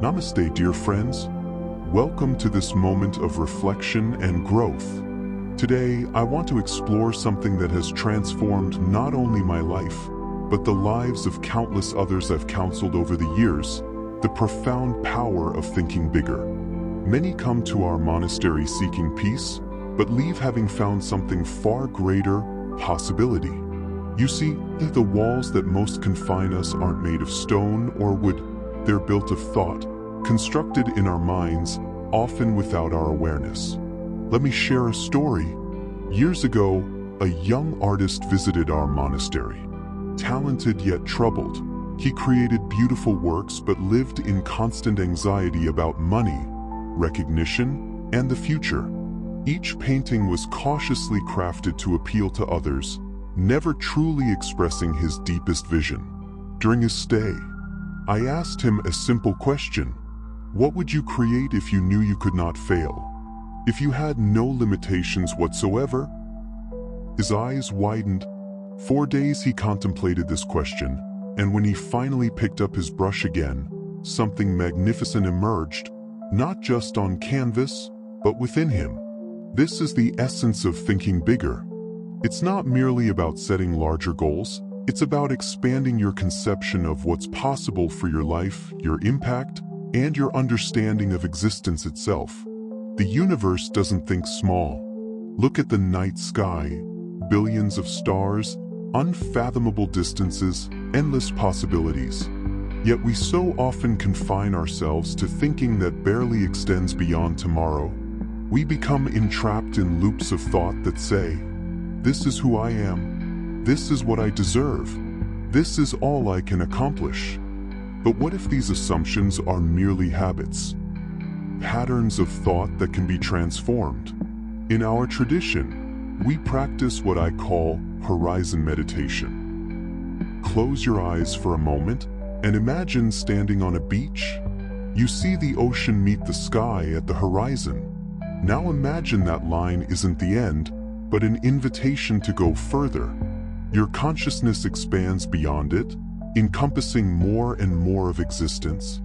Namaste, dear friends. Welcome to this moment of reflection and growth. Today, I want to explore something that has transformed not only my life, but the lives of countless others I've counseled over the years, the profound power of thinking bigger. Many come to our monastery seeking peace, but leave having found something far greater: possibility. You see, the walls that most confine us aren't made of stone or wood. They're built of thought, constructed in our minds, often without our awareness. Let me share a story. Years ago, a young artist visited our monastery. Talented yet troubled, he created beautiful works but lived in constant anxiety about money, recognition, and the future. Each painting was cautiously crafted to appeal to others, never truly expressing his deepest vision. During his stay, I asked him a simple question: what would you create if you knew you could not fail? If you had no limitations whatsoever? His eyes widened. 4 days he contemplated this question, and when he finally picked up his brush again, something magnificent emerged, not just on canvas, but within him. This is the essence of thinking bigger. It's not merely about setting larger goals. It's about expanding your conception of what's possible for your life, your impact, and your understanding of existence itself. The universe doesn't think small. Look at the night sky, billions of stars, unfathomable distances, endless possibilities. Yet we so often confine ourselves to thinking that barely extends beyond tomorrow. We become entrapped in loops of thought that say, "This is who I am. This is what I deserve. This is all I can accomplish." But what if these assumptions are merely habits? Patterns of thought that can be transformed. In our tradition, we practice what I call horizon meditation. Close your eyes for a moment and imagine standing on a beach. You see the ocean meet the sky at the horizon. Now imagine that line isn't the end, but an invitation to go further. Your consciousness expands beyond it, encompassing more and more of existence.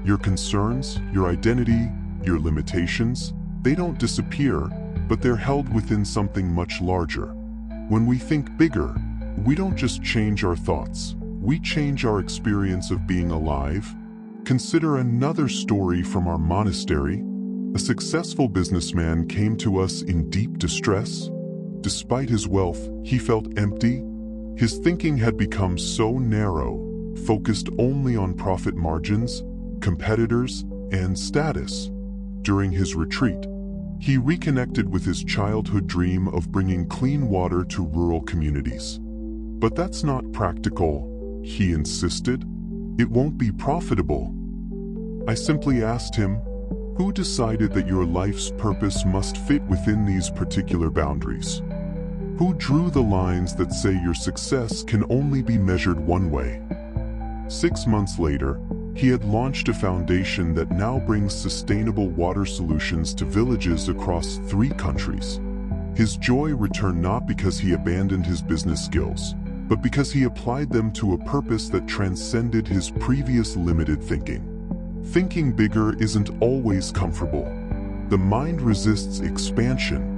Your concerns, your identity, your limitations, they don't disappear, but they're held within something much larger. When we think bigger, we don't just change our thoughts, we change our experience of being alive. Consider another story from our monastery. A successful businessman came to us in deep distress. Despite his wealth, he felt empty. His thinking had become so narrow, focused only on profit margins, competitors, and status. During his retreat, he reconnected with his childhood dream of bringing clean water to rural communities. "But that's not practical," he insisted. "It won't be profitable." I simply asked him, "Who decided that your life's purpose must fit within these particular boundaries? Who drew the lines that say your success can only be measured one way?" 6 months later, he had launched a foundation that now brings sustainable water solutions to villages across 3 countries. His joy returned not because he abandoned his business skills, but because he applied them to a purpose that transcended his previous limited thinking. Thinking bigger isn't always comfortable. The mind resists expansion.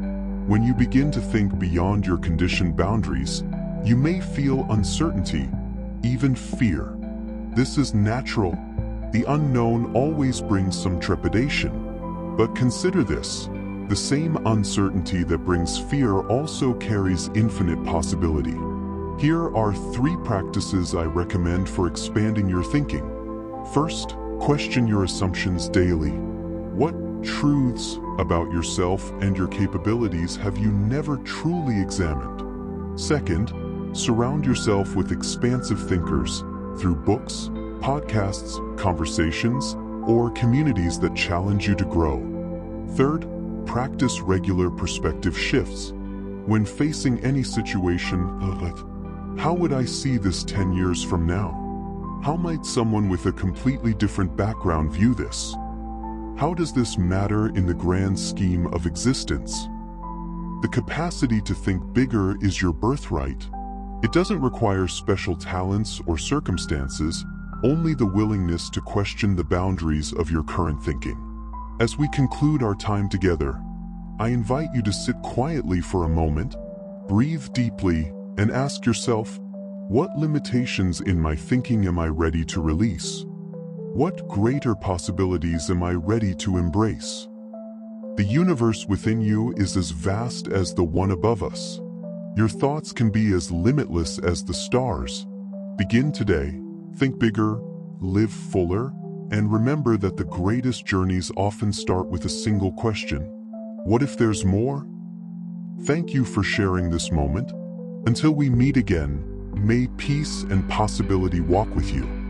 When you begin to think beyond your conditioned boundaries, you may feel uncertainty, even fear. This is natural. The unknown always brings some trepidation. But consider this: the same uncertainty that brings fear also carries infinite possibility. Here are 3 practices I recommend for expanding your thinking. First, question your assumptions daily. What truths about yourself and your capabilities have you never truly examined? Second, surround yourself with expansive thinkers through books, podcasts, conversations, or communities that challenge you to grow. Third, practice regular perspective shifts. When facing any situation, how would I see this 10 years from now? How might someone with a completely different background view this? How does this matter in the grand scheme of existence? The capacity to think bigger is your birthright. It doesn't require special talents or circumstances. only the willingness to question the boundaries of your current thinking. As we conclude our time together, I invite you to sit quietly for a moment, breathe deeply, and ask yourself, what limitations in my thinking am I ready to release? What greater possibilities am I ready to embrace? The universe within you is as vast as the one above us. Your thoughts can be as limitless as the stars. Begin today, think bigger, live fuller, and remember that the greatest journeys often start with a single question. What if there's more? Thank you for sharing this moment. Until we meet again, may peace and possibility walk with you.